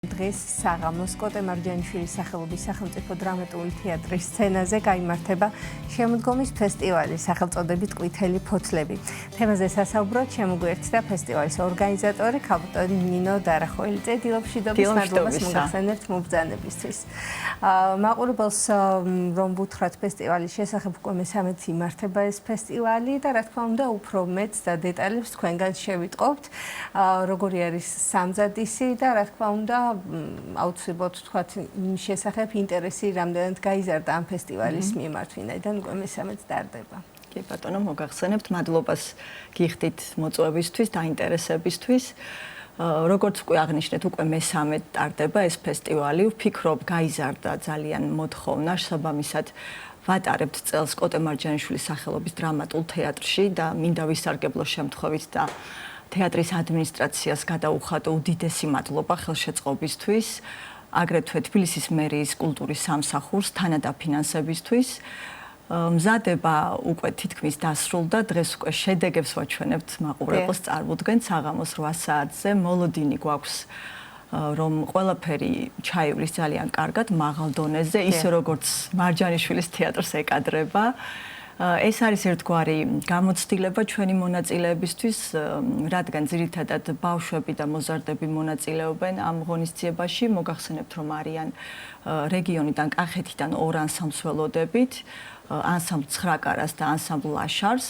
დღეს საღამოს კოტე მარჯანიშვილის სახელობის სახელმწიფო დრამატული თეატრის სცენაზე გაიმართება შემოდგომის ფესტივალი სახელწოდებით ყვითელი ფოთლები. თემაზე სასაუბროდ შემოგვიერთდა ფესტივალის ორგანიზატორი ქალბატონი ნინო დარახოველიძე. დილობშიდობის მადლობას მოგახსენებთ მობრძანებისთვის. მაყურებელს რომ ვუთხრათ ფესტივალის შესახებ უკვე მესამეც იმართება ეს ფესტივალი და რა თქმა უნდა უფრო მეტს და დეტალებს თქვენგან შევიტყობთ. როგორი არის სამზადისი და რა თქმა უნდა აუცილებლად თქვათ იმ შესახებ ინტერესი რამდენად გაიზარდა ამ ფესტივალის მიმართვინაიდან უკვე მესამეც ტარდება. კი ბატონო, მოგახსენებთ, მადლობას გიხდით მოწვევისთვის, დაინტერესებისთვის. როგორც უკვე აღნიშნეთ, უკვე მესამედ ტარდება ეს ფესტივალი. ვფიქრობ, გაიზარდა ძალიან მოთხოვნა შესაბამისად ვატარებთ წელს კოტე მარჯანიშვილის სახელობის დრამატულ თეატრში და მინდა ვისარგებლო შემთხვევით და თეატრის ადმინისტრაციას გადაუხადო უდიდესი მადლობა ხელშეწყობისთვის, აგრეთვე თბილისის მერიის კულტურის სამსახურს თანადაფინანსებისთვის. მზადება უკვე თითქმის დასრულდა, დღეს უკვე შედეგებს ვაჩვენებთ მაყურებელს წარმოუდგენთ საღამოს 8 საათზე. მოლოდინი გვაქვს რომ ყველაფერი ჩაივლის ძალიან კარგად მაღალ დონეზე, ისე როგორც მარჯანიშვილის თეატრს ეკადრება. ეს არის ერთგვარი გამოცდილება ჩვენი მონაწილეებისთვის, რადგან ძირითადად ბავშვები და მოზარდები მონაწილეობენ ამ ღონისძიებაში. მოგახსენებთ, რომ არიან რეგიონიდან, კახეთიდან ორ ანსამბლს ველოდებით, ანსამბლ ცხრაკარას და ანსამბლ აშარს.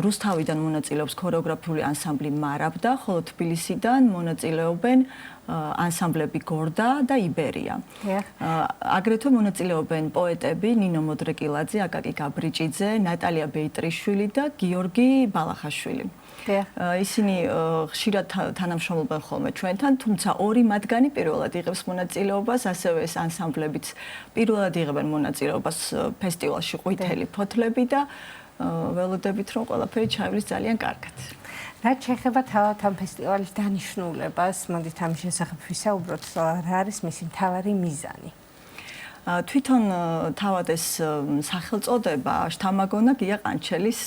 რუსთავიდან მონაწილეობს ქორეოგრაფიული ანსამბლი მარაბდა, ხოლო თბილისიდან მონაწილეობენ ანსამბლები გორდა და იბერია. აგრეთვე მონაწილეობენ პოეტები ნინო მოდრეკილაძე, აკაკი გაბრიჭიძე, ნატალია ბეიტრიშვილი და გიორგი ბალახაშვილი. ისინი ხშირად თანამშრომლობენ ხოლმე ჩვენთან, თუმცა ორი მათგანი პირველად იღებს მონაწილეობას, ასევე ეს ანსამბლებიც პირველად იღებენ მონაწილეობას ფესტივალში ყვითელი ფოთლები და ველოდებით, რომ ყველაფერი ჩაივლის ძალიან კარგად. რაც შეეხება თავად ამ ფესტივალის დანიშნულებას, მოდით ამის შესახებ ვისაუბროთ, რა არის მისი მთავარი მიზანი? თვითონ თავად ეს სახელწოდება შთამაგონა გია ყანჩელის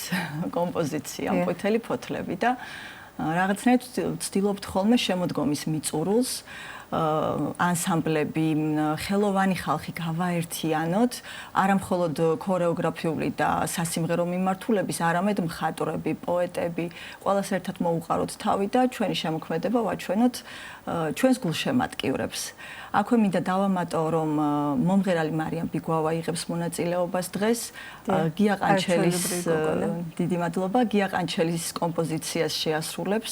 კომპოზიცია ყვითელი ფოთლები და რაღაცნაირად ვცდილობთ ხოლმე შემოდგომის მიწურულს ანსამბლები, ხელოვანი ხალხი გავაერთიანოთ, არა მხოლოდ ქორეოგრაფიული და სასიმღერო მიმართულების, არამედ მხატვრები, პოეტები, ყველას ერთად მოუყაროთ თავი და ჩვენი შემოქმედება ვაჩვენოთ ჩვენს გულშემატკივრებს. აქვე მინდა დავამატო, რომ მომღერალი მარიამ ბიგვავა იღებს მონაწილეობას დღეს. გია ყანჩელის დიდი მადლობა, გია ყანჩელის კომპოზიციას შეასრულებს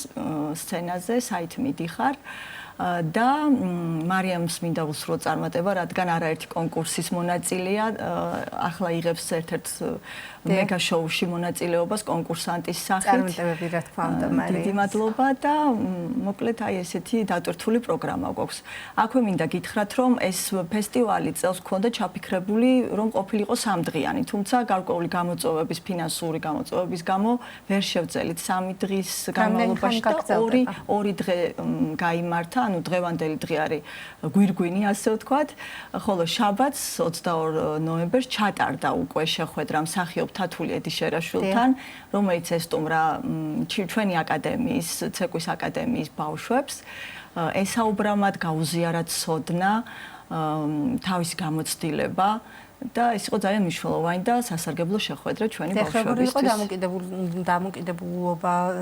სცენაზე, საით მიდიხარ. და მარიამს მინდა უსრულო წარმატება, რადგან არაერთი კონკურსის მონაწილეა, ახლა იღებს ერთ-ერთ მეგა შოუში მონაწილეობას კონკურსანტის სახით. წარმატებები რა თქმა უნდა, მარიამ. დიდი მადლობა და მოკლედ აი ესეთი დატვირთული პროგრამა გვაქვს. აქვე მინდა გითხრათ, რომ ეს ფესტივალი წელს ჰქონდა ჩაფიქრებული, რომ ყოფილიყო 3 დღიანი, თუმცა გარკვეული გამოწვევების, ფინანსური გამოწვევების გამო ვერ შევძელით 3 დღის განმავლობაში და ორი დღე გაიმართა. ანუ დღევანდელი დღე არის გვირგვინი, ასე ვთქვათ, ხოლო შაბათს 22 ნოემბერს ჩატარდა უკვე შეხვედრა მსახიობ თათული ედიშერაშვილთან, რომელიც ესტუმრა ჩვენი აკადემიის, ცეკვის აკადემიის ბავშვებს. ესაუბრა მათ, გაუზიარა ცოდნა, თავისი გამოცდილება და ეს იყო ძალიან მნიშვნელოვანი და სასარგებლო შეხვედრა ჩვენი ბავშვებისთვის. იყო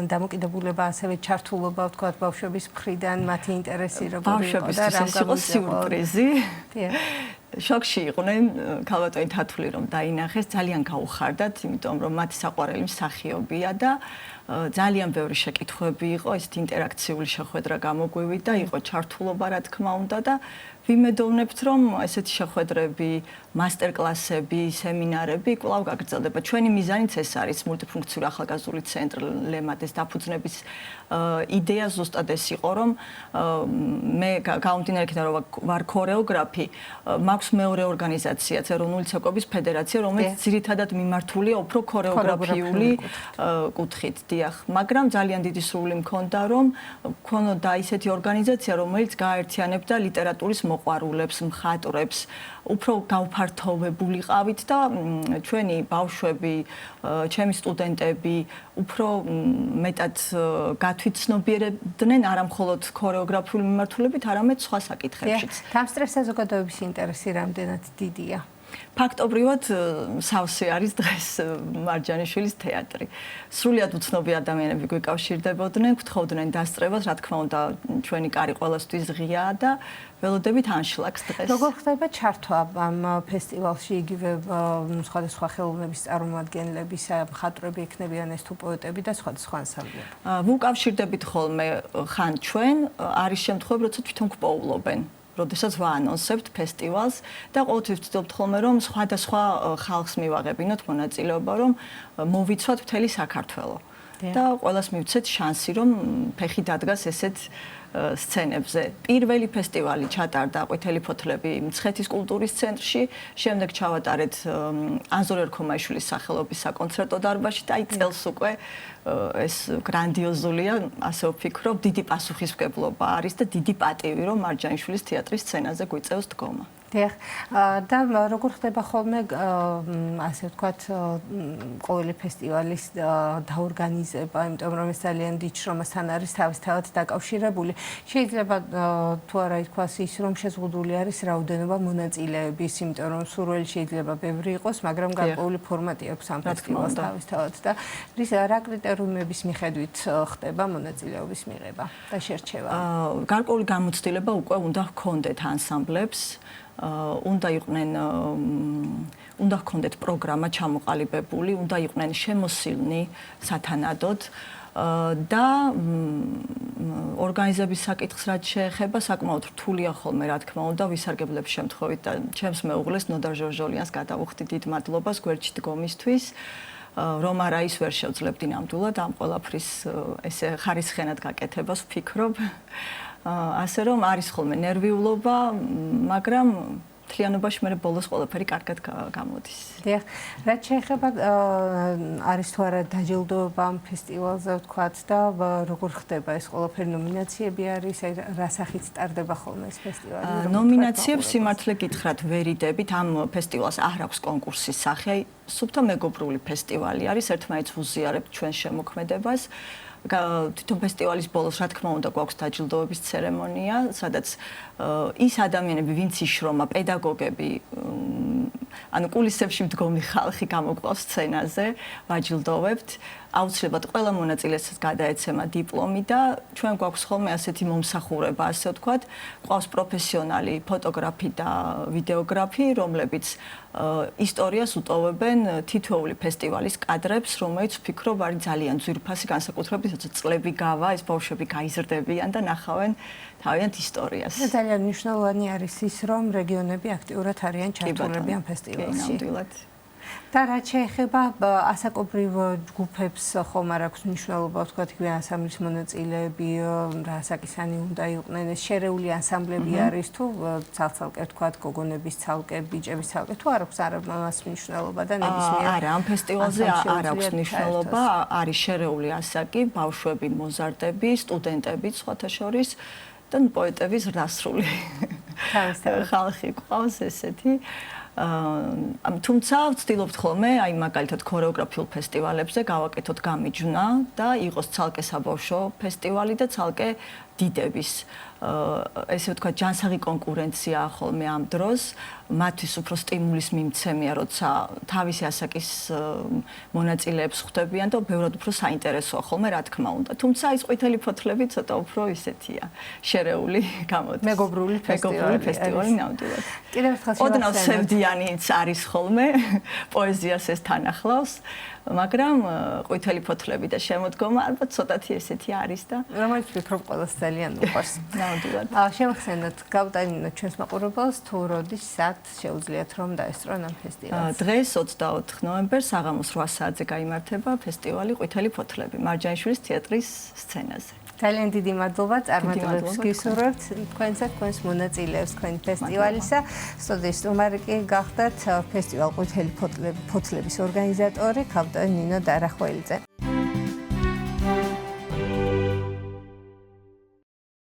დამოკიდებულება, ასევე ჩართულობა, ვთქვათ, ბავშვების მხრიდან, მათი ინტერესი როგორი იყო და რა იყო სიურპრიზი. შოქში იყვნენ ქალბატონი თათული რომ დაინახეს, ძალიან გაუხარდათ, იმიტომ რომ მათი საყვარელი მსახიობია და ძალიან ბევრი შეკითხვები იყო, ესეთი ინტერაქციული შეხვედრა გამოგვივიდა, იყო ჩართულობა რა თქმა უნდა და ვიმედოვნებთ, რომ ესეთი შეხვედრები, მასტერკლასები, სემინარები კვლავ გაგრძელდება. ჩვენი მიზანიც ეს არის, მულტიფუნქციური ახალგაზრდული ცენტრი ლემადეს დაფუძნების იდეა ზუსტად ეს იყო, რომ მე გამომდინარე იქიდან რომ ვარ ქორეოგრაფი, მაქვს აქვს მეორე ორგანიზაციაც, ეროვნული ცეკვების ფედერაცია, რომელიც ძირითადად მიმართულია უფრო ქორეოგრაფიული კუთხით, დიახ. მაგრამ ძალიან დიდი სურვილი მქონდა, რომ ქონოდა ისეთი ორგანიზაცია, რომელიც გააერთიანებდა ლიტერატურის მოყვარულებს, მხატვრებს, უფრო გაუფართოვებულიყავით და ჩვენი ბავშვები, ჩემი სტუდენტები უფრო მეტად გათვითცნობიერებდნენ არა მხოლოდ ქორეოგრაფიული მიმართულებით, არამედ სხვა საკითხებშიც. დამსწრე საზოგადოების ინტერესი რამდენად დიდია? ფაქტობრივად სავსე არის დღეს მარჯანიშვილის თეატრი. სრულიად უცნობი ადამიანები გვიკავშირდებოდნენ, გთხოვდნენ დასწრებას, რა თქმა უნდა, ჩვენი კარი ყველასთვის ღიაა და ველოდებით ანშლაგს დღეს. როგორ ხდება ჩართვა ამ ფესტივალში იგივე სხვადასხვა ხელოვნების წარმომადგენლები, მხატვრები იქნებიან ეს თუ პოეტები და სხვადასხვა ანსამბლები? ვუკავშირდებით ხოლმე ხან ჩვენ, არის შემთხვევები, როცა თვითონ გვპოულობენ. როდესაც ვაანონსებთ ფესტივალს და ყოველთვის ვცდილობთ ხოლმე რომ სხვადასხვა ხალხს მივაღებინოთ მონაწილეობა, რომ მოვიცვათ მთელი საქართველო. და ყველას მივცეთ შანსი, რომ ფეხი დადგას ესეთ სცენებზე. პირველი ფესტივალი ჩატარდა ყვითელი ფოთლები მცხეთის კულტურის ცენტრში, შემდეგ ჩავატარეთ ანზორ ერქომაიშვილის სახელობის საკონცერტო დარბაზში და აი წელს უკვე ეს გრანდიოზულია, ასე ვფიქრობ, დიდი პასუხისმგებლობა არის და დიდი პატივი, რომ მარჯანიშვილის თეატრის სცენაზე გვიწევს დგომა. დიახ. და როგორ ხდება ხოლმე ასე ვთქვათ ყოველი ფესტივალის დაორგანიზება, იმიტომ რომ ეს ძალიან დიდ შრომასთან არის თავისთავად დაკავშირებული. შეიძლება თუ არა ითქვას ის, რომ შეზღუდული არის რაოდენობა მონაწილეების, იმიტომ რომ სურვილი შეიძლება ბევრი იყოს, მაგრამ გარკვეული ფორმატი აქვს ამ ფესტივალს თავისთავად და რა კრიტერიუმების მიხედვით ხდება მონაწილეობის მიღება და შერჩევა? გარკვეული გამოცდილება უკვე უნდა ჰქონდეთ ანსამბლებს. უნდა ჰქონდეთ პროგრამა ჩამოყალიბებული, უნდა იყვნენ შემოსილნი სათანადოდ და ორგანიზების საკითხს რაც შეეხება, საკმაოდ რთულია ხოლმე, რა თქმა უნდა, ვისარგებლებ შემთხვევით და ჩემს მეუღლეს ნოდა ჟორჟოლიანს გადავუხდი დიდ მადლობას გვერდში დგომისთვის. რომ არა ის ვერ შევძლებდი ნამდვილად ამ ყველაფრის ესე ხარისხენად გაკეთებას ვფიქრობ. ასე რომ არის ხოლმე ნერვიულობა, მაგრამ მთლიანობაში მე ბოლოს ყველაფერი კარგად გამოდის. დიახ, რაც შეეხება არის თუ არა დაჯილდოება ამ ფესტივალზე ვთქვათ და როგორ ხდება ეს ყველაფერი, ნომინაციები არის, აი რა სახით ტარდება ხოლმე ეს ფესტივალი? ნომინაციებს სიმართლე გითხრათ ვერიდებით, ამ ფესტივალს არ აქვს კონკურსის სახე, აი სუფთა მეგობრული ფესტივალი არის, ერთმანეთს ვუზიარებთ ჩვენ შემოქმედებას. თვითონ ფესტივალის ბოლოს, რა თქმა უნდა, გვაქვს დაჯილდოების ცერემონია, სადაც ის ადამიანები, ვინც იშრომა, პედაგოგები, ანუ კულისებში მდგომი ხალხი გამოგვყავს სცენაზე, ვაჯილდოვებთ. აუცილებლად ყველა მონაწილეს გადაეცემა დიპლომი და ჩვენ გვაქვს ხოლმე ასეთი მომსახურება, ასე ვთქვათ, გვყავს პროფესიონალი ფოტოგრაფი და ვიდეოგრაფი, რომლებიც ისტორიას უტოვებენ თითოეული ფესტივალის კადრებს, რომელიც ვფიქრობ არის ძალიან ძვირფასი განსაკუთრებით, როცა წლები გავა, ეს ბავშვები გაიზრდებიან და ნახავენ თავიანთ ისტორიას. და ძალიან მნიშვნელოვანი არის ის, რომ რეგიონები აქტიურად არიან ჩართულები ამ ფესტივალში. ნამდვილად. და რაც შეეხება ასაკობრივ ჯგუფებს, ხომ არ აქვს მნიშვნელობა, ვთქვათ, იგივე ანსამბლის მონაწილეები, რა ასაკისანი უნდა იყვნენ, ეს შერეული ანსამბლები არის თუ ცალ-ცალკე ვთქვათ, გოგონების ცალკე, ბიჭების ცალკე, თუ არ აქვს ამას მნიშვნელობა და ნებისმიერ არა, ამ ფესტივალზე არ აქვს მნიშვნელობა, არის შერეული ასაკი, ბავშვები, მოზარდები, სტუდენტები, სხვათა შორის და პოეტების ზრდასრული ხალხი ყავს ესეთი. თუმცა ვცდილობთ ხოლმე, აი მაგალითად ქორეოგრაფიულ ფესტივალებზე გავაკეთოთ გამიჯვნა და იყოს ცალკე საბავშვო ფესტივალი და ცალკე დიდების. ესე ვთქვათ, ჯანსაღი კონკურენცია ხოლმე ამ დროს, მათთვის უფრო სტიმულის მიმცემია, როცა თავისი ასაკის მონაწილეებს ხვდებიან და ბევრად უფრო საინტერესოა ხოლმე, რა თქმა უნდა. თუმცა ის ყვითელი ფოთლები ცოტა უფრო ისეთია, შერეული გამოდის. მეგობრული ფესტივალი ნამდვილად. კიდევ ერთხელ ოდნავ სევდიანიც არის ხოლმე, პოეზიას ეს თან ახლავს, მაგრამ ყვითელი ფოთლები და შემოდგომა ალბათ ცოტათი ესეთი არის და რომელიც ვფიქრობ ყველას ძალიან უყვარს. ნამდვილად. შევახსენოთ, გავტანინოთ ჩვენს მაყურებელს, თუ როდის სად შეუძლიათ რომ დაესწრონ ამ ფესტივალს. დღეს 24 ნოემბერს საღამოს 8 საათზე გაიმართება ფესტივალი ყვითელი ფოთლები მარჯანიშვილის თეატრის სცენაზე. ძალიან დიდი მადლობა, წარმატებებს მადლობა გისურვებთ თქვენსა თქვენს მონაწილეებს თქვენი ფესტივალისა. სტუდიის სტუმარი კი გახდათ ფესტივალ ყვითელი ფოთლების ორგანიზატორი ქალბატონი ნინო დარახველიძე.